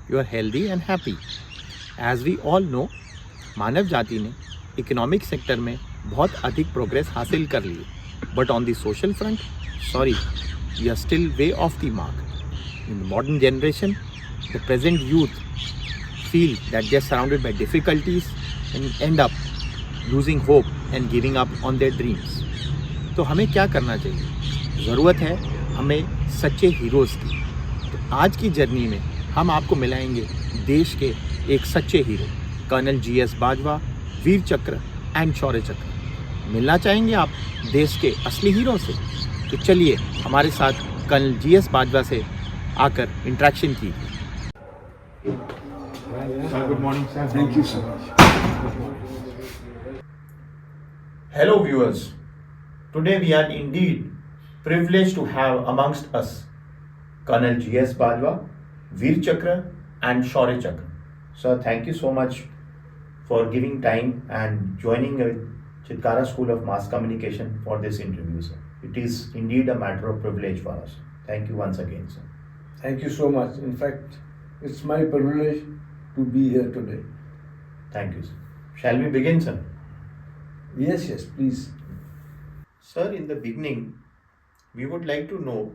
you are healthy and happy. As we all know, मानव जाति ने economic sector में बहुत अधिक प्रोग्रेस हासिल कर ली है, but on the social front, sorry, we are still way off the mark. In the modern generation, the present youth feel that they are surrounded by difficulties and end up losing hope and giving up on their dreams. तो हमें क्या करना चाहिए? ज़रूरत है हमें सच्चे heroes की. तो आज की जर्नी में हम आपको मिलाएंगे देश के एक सच्चे हीरो, कर्नल GS बाजवा, वीर चक्र एंड शौर्य चक्र. मिलना चाहेंगे आप देश के असली हीरो से? तो चलिए हमारे साथ कर्नल GS बाजवा से आकर इंटरेक्शन कीजिए. Sir, good morning, sir. Thank you so much. Hello viewers, today we are indeed privileged to have amongst us Colonel GS Bajwa, Veer Chakra and Shaurya Chakra. Sir, thank you so much for giving time and joining Chakra School of Mass Communication for this interview, sir. It is indeed a matter of privilege for us. Thank you once again, sir. Thank you so much. In fact, it's my privilege to be here today. Thank you, sir. Shall we begin, sir? Yes, please. Sir, in the beginning, we would like to know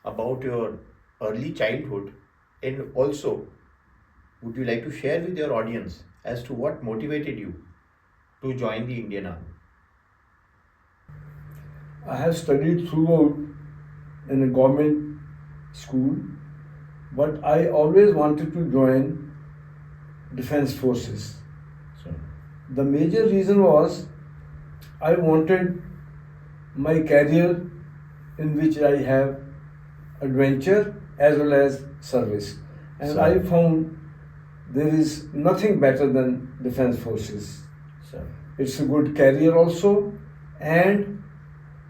about your early childhood, and also would you like to share with your audience as to what motivated you to join the Indian Army? I have studied throughout in a government school, but I always wanted to join Defense Forces. Sir. The major reason was I wanted my career in which I have adventure as well as service. And Sir. I found there is nothing better than Defense Forces. Sir. It's a good career also, and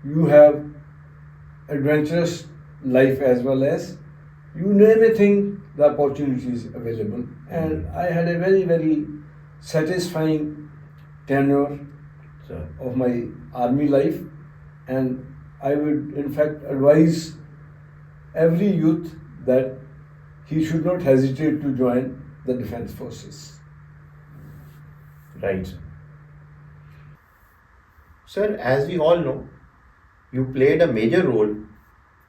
you have adventurous life as well as you name a thing, the opportunity is available. And I had a very, very satisfying tenure Sir. of my army life, and I would in fact advise every youth that he should not hesitate to join the Defense Forces. Right, sir. Sir, as we all know, you played a major role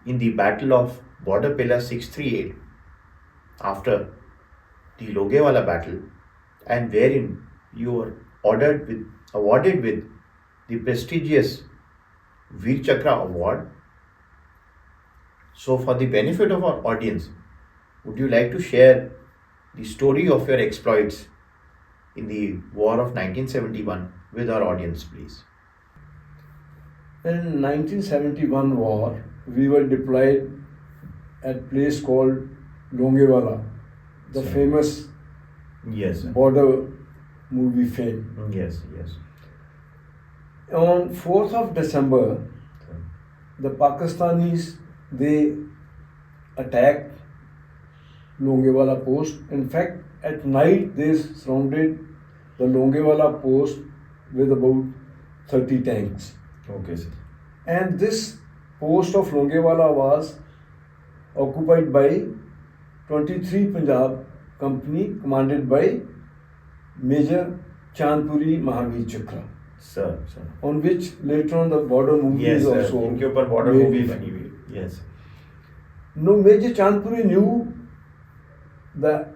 in the Battle of Border Pillar 638 after the Longewala battle, and wherein you were awarded with the prestigious Veer Chakra award. So, for the benefit of our audience, would you like to share the story of your exploits in the War of 1971 with our audience, please? In 1971 war, we were deployed at a place called Longewala, the Sir. famous Yes, sir. border movie fame. Yes, yes. On 4th of December, Sir. the Pakistanis, they attacked Longewala post. In fact, at night they surrounded the Longewala post with about 30 tanks. Okay, sir. And this post of Longewala was occupied by 23 Punjab Company commanded by Major Chandpuri Mahavir Chakra, Sir, sir. on which later on the border movie Yes, is sir. also इनके ऊपर border made. movie बनी हुई है. Yes. No, Major Chandpuri knew the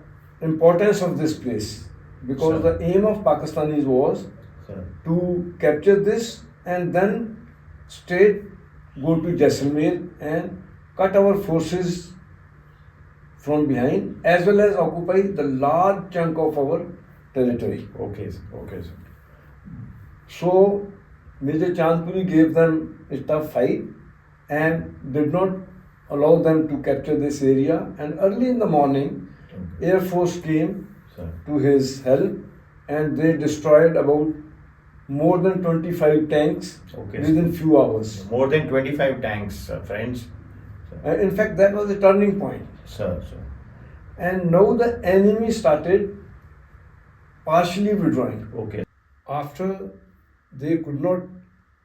importance of this place because Sir. the aim of Pakistanis was Sir. to capture this and then straight go to Jaisalmer and cut our forces from behind as well as occupy the large chunk of our territory. Okay, sir. Okay, sir. So Major Chandpuri gave them a tough fight and did not allow them to capture this area, and early in the morning Okay. Air Force came Sir. to his help and they destroyed about more than 25 tanks Okay, within few hours. More than 25 tanks, friends. Sir. In fact, that was a turning point. Sir, sir. And now the enemy started partially withdrawing. Okay. After they could not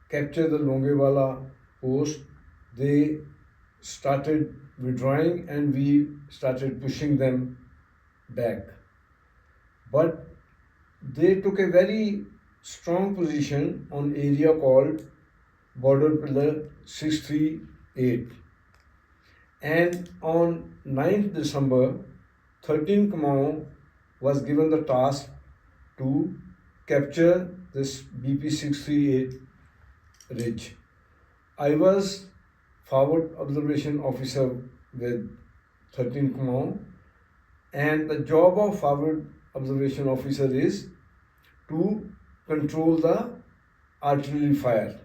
capture the Longewala post, they started withdrawing and we started pushing them back. But they took a very strong position on area called Border Pillar 638. And on 9th December, 13 Kamau was given the task to capture this BP 638 ridge. I was forward observation officer with 13 Kamau, and the job of forward observation officer is to control the artillery fire.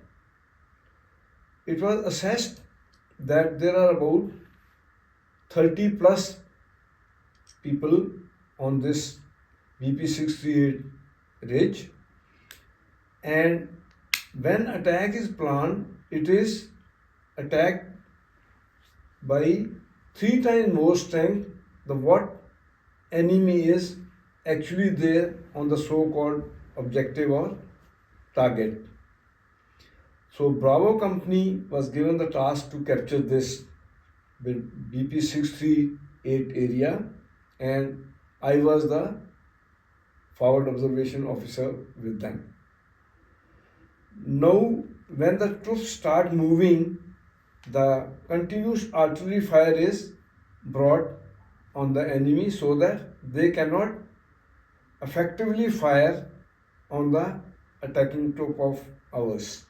It was assessed that there are about 30 plus people on this BP 638 ridge, and when attack is planned, it is attacked by 3 times more strength than what enemy is actually there on the so-called objective or target. So Bravo company was given the task to capture this BP 638 area, and I was the forward observation officer with them. Now, when the troops start moving, the continuous artillery fire is brought on the enemy so that they cannot effectively fire on the attacking troop of ours.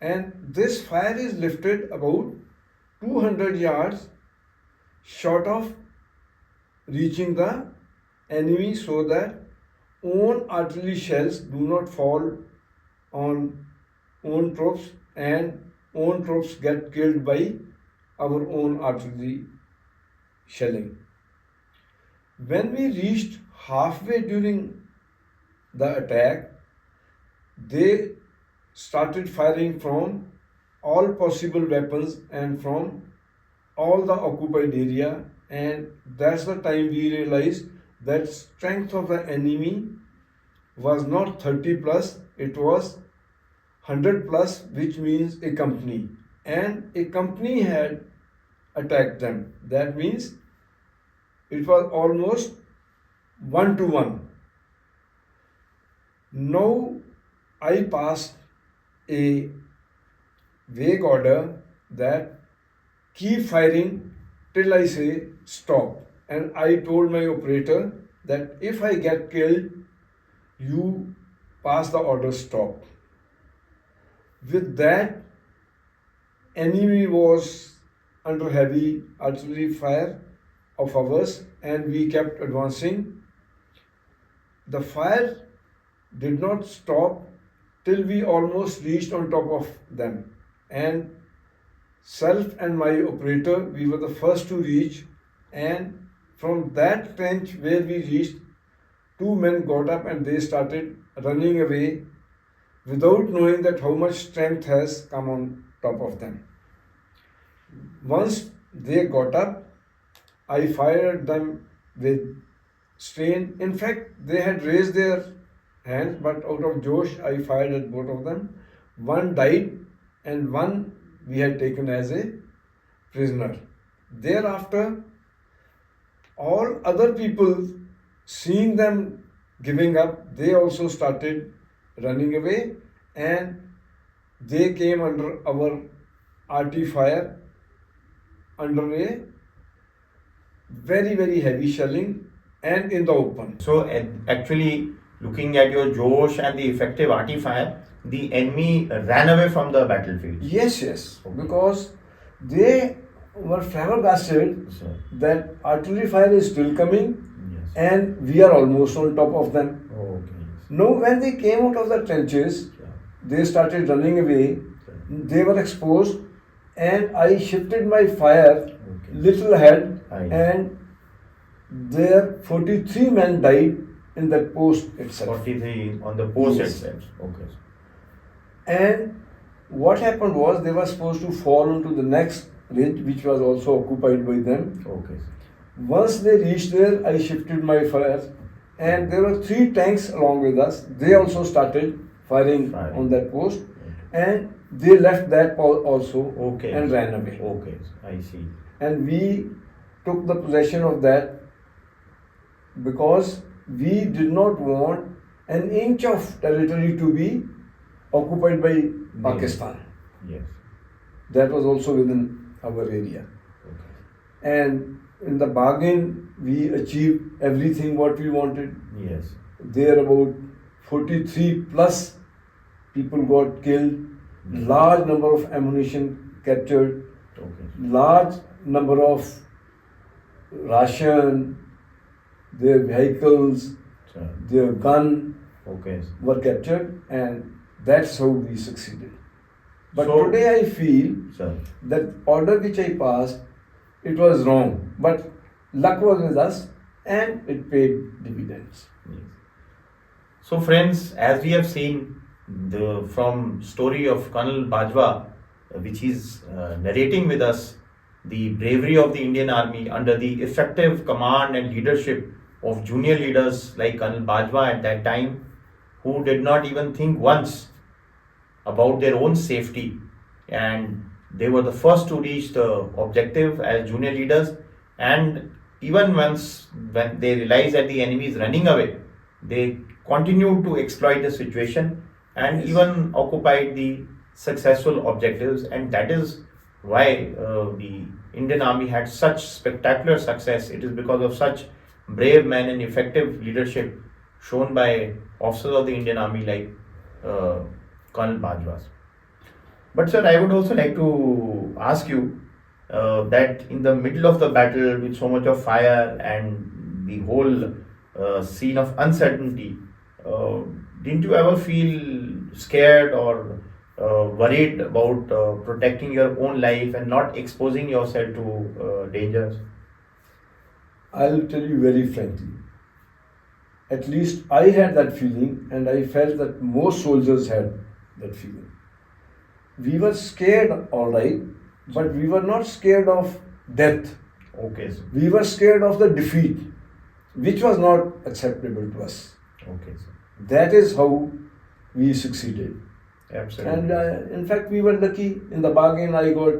And this fire is lifted about 200 yards short of reaching the enemy so that own artillery shells do not fall on own troops and own troops get killed by our own artillery shelling. When we reached halfway during the attack, they started firing from all possible weapons and from all the occupied area, and that's the time we realized that strength of the enemy was not 30 plus, it was 100 plus, which means a company, and a company had attacked them. That means it was almost 1-to-1. Now I passed a vague order that keep firing till I say stop, and I told my operator that if I get killed, you pass the order stop. With that, enemy was under heavy artillery fire of ours, and we kept advancing. The fire did not stop till we almost reached on top of them, and self and my operator, we were the first to reach, and from that trench where we reached, 2 men got up and they started running away without knowing that how much strength has come on top of them. Once they got up, I fired them with strain. In fact, they had raised their hands, but out of Josh, I fired at both of them. One died and one we had taken as a prisoner. Thereafter, all other people, seeing them giving up, they also started running away, and they came under our RT fire under a very, very heavy shelling and in the open. So actually, looking at your Josh and the effective arty fire, the enemy ran away from the battlefield. Yes, because they were flabbergasted Sir. that artillery fire is still coming, Yes. and we are almost on top of them. Okay. Now, when they came out of the trenches, they started running away. They were exposed, and I shifted my fire little ahead, and there 43 men died in that post itself. 43 on the post Yes. itself. Okay. And what happened was they were supposed to fall onto the next ridge, which was also occupied by them. Okay. Once they reached there, I shifted my fire, and there were 3 tanks along with us. They also started firing on that post, and they left that also and ran away. Okay, I see. And we took the possession of that because we did not want an inch of territory to be occupied by Pakistan. Yes. That was also within our area. Okay. And in the bargain, we achieved everything what we wanted. Yes. There about 43 plus people got killed, large number of ammunition captured, Okay. large number of ration, their vehicles, Sir. their gun Okay. were captured, and that's how we succeeded. But So- today I feel Sir. that order which I passed, it was wrong. But luck was with us, and it paid dividends. Yes. So, friends, as we have seen the from story of Colonel Bajwa, which is narrating with us the bravery of the Indian Army under the effective command and leadership of junior leaders like Colonel Bajwa at that time, who did not even think once about their own safety, and they were the first to reach the objective as junior leaders. And even once when they realized that the enemy is running away, they continued to exploit the situation and Yes. even occupied the successful objectives. And that is why the Indian Army had such spectacular success. It is because of such brave men and effective leadership shown by officers of the Indian Army like Colonel Bajwa. But sir, I would also like to ask you that in the middle of the battle with so much of fire and the whole scene of uncertainty, didn't you ever feel scared or worried about protecting your own life and not exposing yourself to dangers? I'll tell you very frankly. At least I had that feeling, and I felt that most soldiers had that feeling. We were scared, all right, but we were not scared of death. Okay, sir. We were scared of the defeat, which was not acceptable to us. Okay, sir. That is how we succeeded. Absolutely. And in fact, we were lucky. In the bargain, I got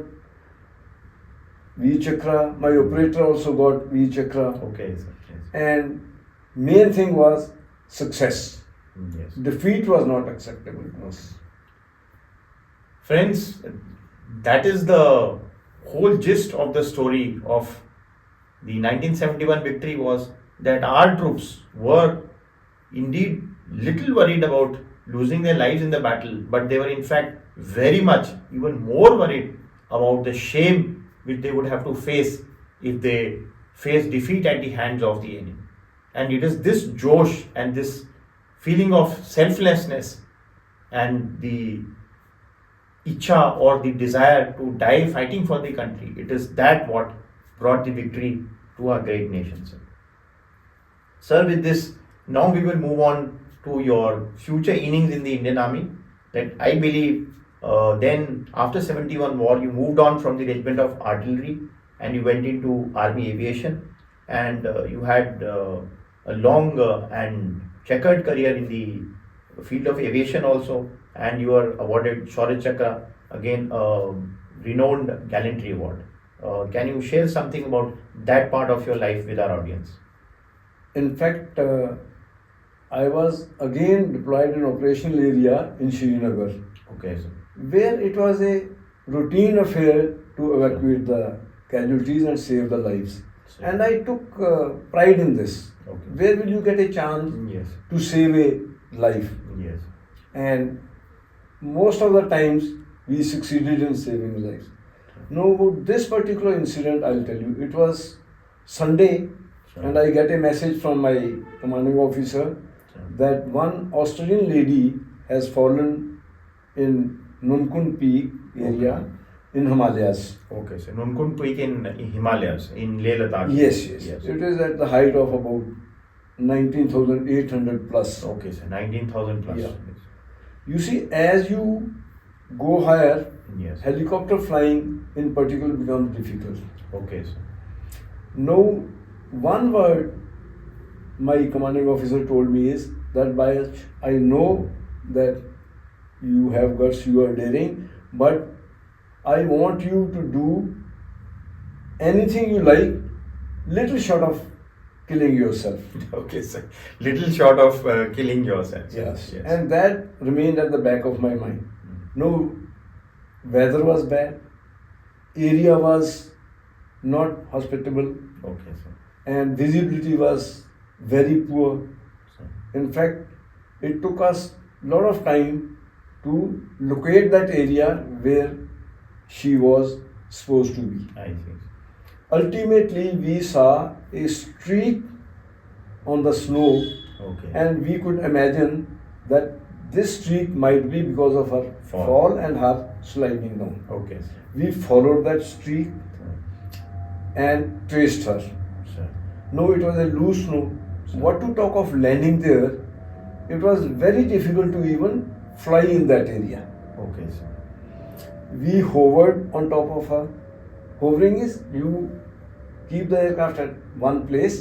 Chakra. My operator also got Chakra. Okay, sir. Yes. And main thing was success. Yes. Defeat was not acceptable to us. Friends, that is the whole gist of the story of the 1971 victory, was that our troops were indeed little worried about losing their lives in the battle, but they were in fact very much, even more worried about the shame which they would have to face if they face defeat at the hands of the enemy. And it is this Josh and this feeling of selflessness and the Icha or the desire to die fighting for the country, it is that what brought the victory to our great nation, sir. Sir, with this, now we will move on to your future innings in the Indian Army. That I believe then after 71 war, you moved on from the regiment of artillery and you went into army aviation, and you had a long and checkered career in the field of aviation also, and you were awarded Shaurya Chakra, again a renowned gallantry award. Can you share something about that part of your life with our audience? In fact, I was again deployed in operational area in Srinagar, Okay, sir. where it was a routine affair to evacuate the casualties and save the lives. Sure. And I took pride in this. Okay. Where will you get a chance Yes. to save a life? Yes. And most of the times we succeeded in saving lives. Now, about this particular incident, I'll tell you. It was Sunday, Sure. and I get a message from my commanding officer Sure. that one Australian lady has fallen in Nunkun Peak area in Himalayas. Okay, so Nunkun Peak in Himalayas, in Leh Ladakh. Yes. It is at the height of about 19,800 plus. Okay, so 19,000 plus. Yeah. You see, as you go higher, Yes. helicopter flying in particular becomes difficult. Okay, so. Now, one word my commanding officer told me is that, Bayach, I know that you have guts, you are daring, but I want you to do anything you like, little short of killing yourself. Okay, sir. Little short of killing yourself. sir. Yes. And that remained at the back of my mind. No, weather was bad, area was not hospitable, Okay, sir. and visibility was very poor. Sir. In fact, it took us a lot of time to locate that area where she was supposed to be. I see. Ultimately, we saw a streak on the snow, Okay. and we could imagine that this streak might be because of her Fall. fall and her sliding down. Okay, sir. We followed that streak and traced her. Sir. No, it was a loose snow. What to talk of landing there? It was very difficult to even fly in that area. Okay, sir. We hovered on top of her. Hovering is you keep the aircraft at one place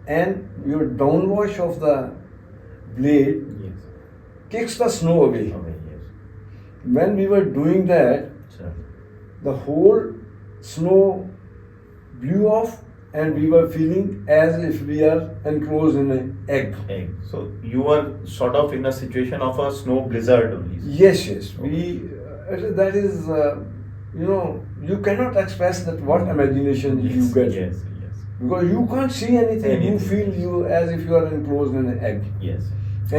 and your downwash of the blade Yes. kicks the snow away. Okay, yes. When we were doing that, Sir. the whole snow blew off and we were feeling as if we are enclosed in an egg. Egg. So you were sort of in a situation of a snow blizzard only. sir. Yes, yes. That is, you cannot express that what imagination you Yes, get. Yes, yes. Because you can't see anything. You Anything. feel you as if you are enclosed in an egg. Yes.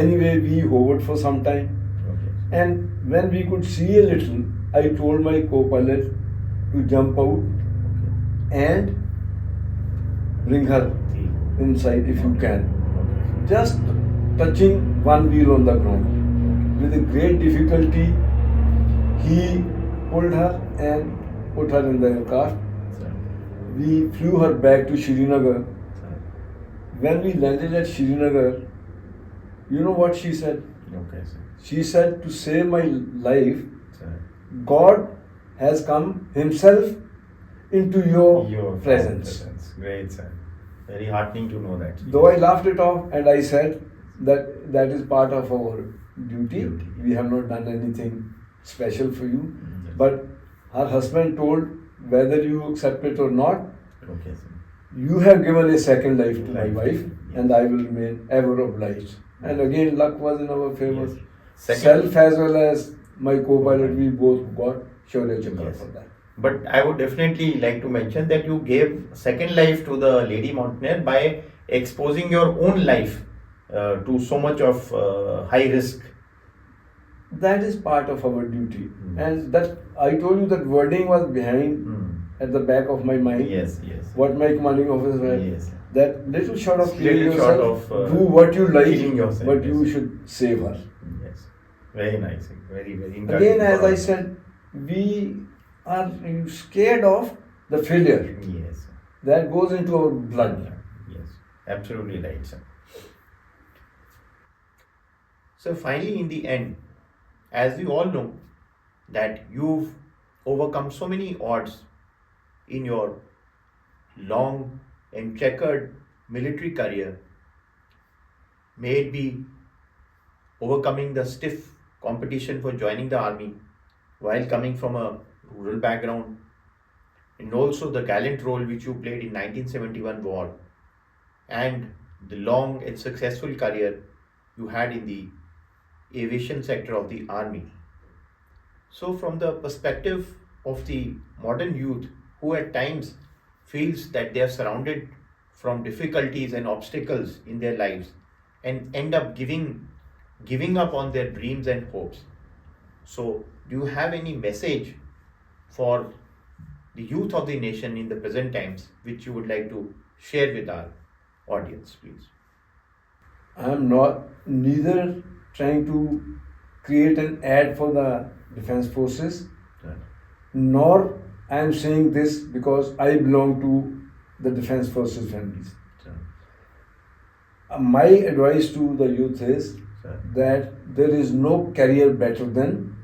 Anyway, we hovered for some time. Okay. And when we could see a little, I told my co-pilot to jump out and bring her inside if you can. Okay. Just touching one wheel on the ground. With a great difficulty, he pulled her and put her in the aircraft. Sir. We flew her back to Srinagar. Sir. When we landed at Srinagar, you know what she said? Okay, sir. She said, to save my life, Sir. God has come himself into your presence. Great, sir. Very heartening to know that. Though I laughed it off and I said that that is part of our duty. Duty. We have not done anything special for you. Yes. But her husband told, whether you accept it or not, Okay, sir. you have given a second life to my Life. wife, Yes. and I will remain ever obliged. And again, luck was in our favor. Yes. Second- Self as well as my co-pilot, we both got Shaurya Chakra Yes. for that. But I would definitely like to mention that you gave second life to the lady mountaineer by exposing your own life to so much of high risk. That is part of our duty. Mm. And that I told you that wording was behind at the back of my mind. Yes, yes. What my commanding officer said. Yes. That little short of killing Little short yourself, of, do what you like, killing yourself, but you yes. should save her. Yes. Very nice. Very, very Again, encouraging as for I us. said, we are scared of the failure. Yes. That goes into our blood. Yes. Absolutely right, sir. So finally, in the end, as we all know, that you've overcome so many odds in your long and checkered military career, may it be overcoming the stiff competition for joining the army while coming from a rural background, and also the gallant role which you played in 1971 war, and the long and successful career you had in the aviation sector of the army. So from the perspective of the modern youth who at times feels that they are surrounded from difficulties and obstacles in their lives and end up giving up on their dreams and hopes. So do you have any message for the youth of the nation in the present times which you would like to share with our audience, please? I am not neither trying to create an ad for the defense forces, nor I am saying this because I belong to the defense forces families. My advice to the youth is that there is no career better than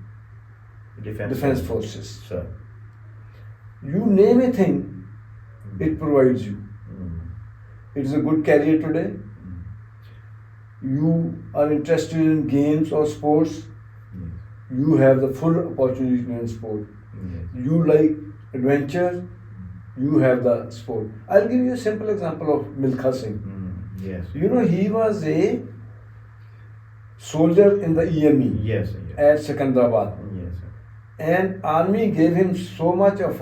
defense forces. Sir. You name a thing, it provides you. It is a good career today. You are interested in games or sports, you have the full opportunity in sport. You like adventure, you have the sport. I'll give you a simple example of Milkha Singh. Yes. You know, he was a soldier in the EME Yes. at Secunderabad. Yes. And army gave him so much of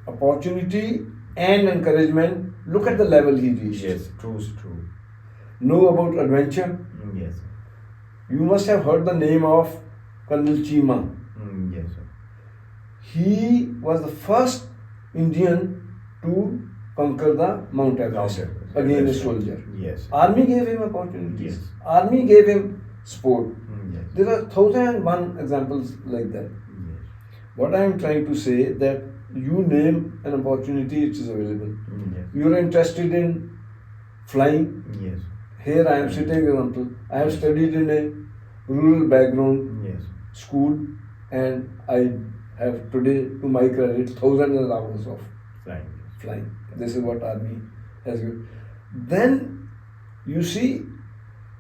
opportunity and encouragement. Look at the level he reached. Yes. True. Know about adventure? Yes. You must have heard the name of Colonel Chima. Yes. He was the first Indian to conquer the Mount Everest again a soldier. Yes. Army gave him opportunities. Yes. Army gave him sport. Yes. There are 1001 examples like that. Yes. What I am trying to say that you name an opportunity which is available. Yes. You are interested in flying. Yes. Here I am sitting example. I have studied in a rural background Yes. school and I have today to my credit thousands of hours of Flying. flying. This is what army has given. Then you see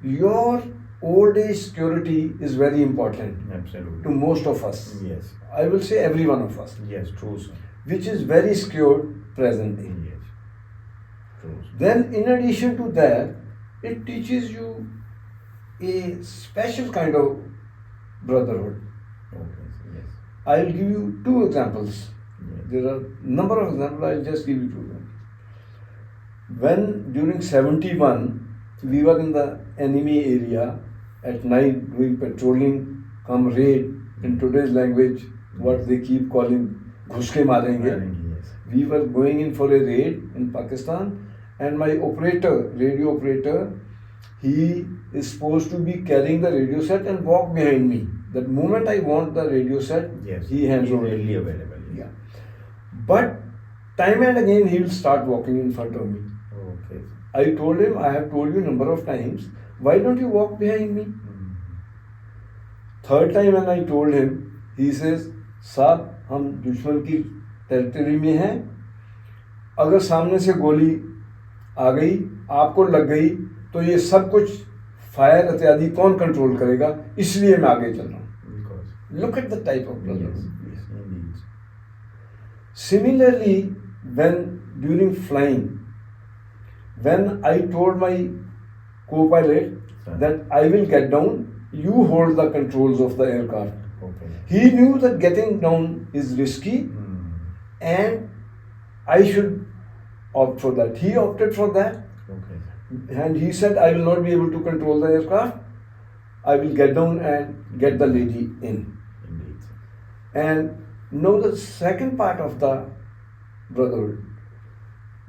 your old age security is very important Absolutely. to most of us. Yes. I will say every one of us, Yes. True, sir. which is very secured presently. Yes. True. Sir. Then in addition to that, it teaches you a special kind of brotherhood. Okay. Sir. Yes. I'll give you two examples. Yes. There are number of examples, I'll just give you two examples. When during 71, we were in the enemy area at night doing patrolling, come raid, in today's language, what they keep calling ghuske marenge. Yes. We were going in for a raid in Pakistan, and my operator, radio operator, he is supposed to be carrying the radio set and walk behind me. The moment I want the radio set, Yes. he hands He's over. readily available. Yeah. But time and again he will start walking in front of me. Okay. I told him, I have told you number of times, why don't you walk behind me? Third time when I told him, he says, साहब हम दुश्मन की territory में हैं, अगर सामने से गोली आ गई, आपको लग गई, तो ये सब कुछ फायर इत्यादि कौन कंट्रोल करेगा, इसलिए मैं आगे चल रहा हूँ. Because. Look at the type of Yes. brotherhood. Yes. Indeed. Similarly, when during flying, when I told my co-pilot Sir. that I will get down, you hold the controls of the aircraft. Okay. He knew that getting down is risky and I should opt for that. He opted for that Okay. and he said, I will not be able to control the aircraft. I will get down and get the lady in. Indeed. And now the second part of the brotherhood.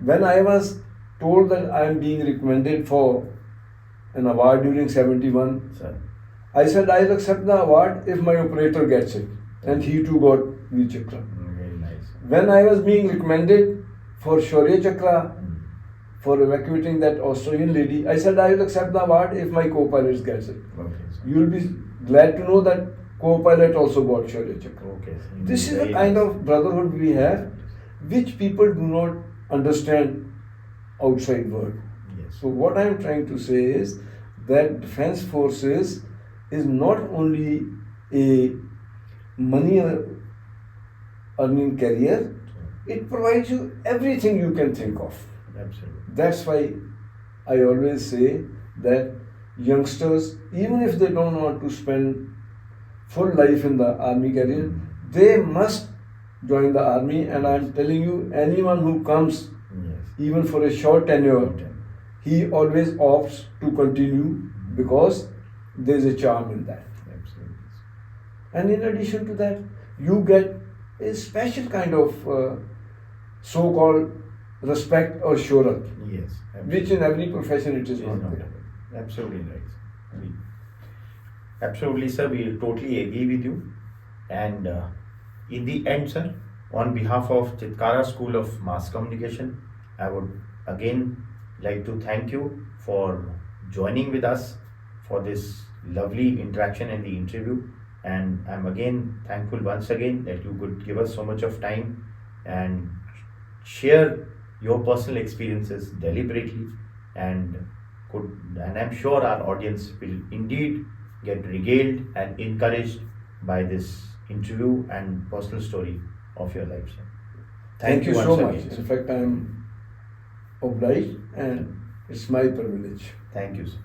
When I was told that I am being recommended for an award during 71, Sir. I said I'll accept the award if my operator gets it. And he too got the Chakra. Very nice. When I was being recommended for Shaurya Chakra for evacuating that Australian lady, I said I will accept the award if my co-pilot gets it. Okay. Sir. You will be glad to know that co-pilot also got Shaurya Chakra. Okay. Sir. This is the Very kind nice. of brotherhood we have, which people do not understand outside world. Yes. So what I am trying to say is that defense forces is not only a money earning career, it provides you everything you can think of. Absolutely. That's why I always say that youngsters, even if they don't want to spend full life in the army career, they must join the army. And I'm telling you, anyone who comes Yes. even for a short tenure, he always opts to continue because there is a charm in that. Absolutely. And in addition to that, you get a special kind of so-called respect or shurat, Yes. which in every profession it is Is not not there. available. Absolutely right. Absolutely, sir. We totally agree with you. And in the end, sir, on behalf of Chitkara School of Mass Communication, I would again like to thank you for joining with us for this lovely interaction and the interview. And I'm again thankful once again that you could give us so much of time and share your personal experiences deliberately and I'm sure our audience will indeed get regaled and encouraged by this interview and personal story of your life, sir. Thank you once so much. again, sir. In fact, I am obliged and It's my privilege. Thank you, sir.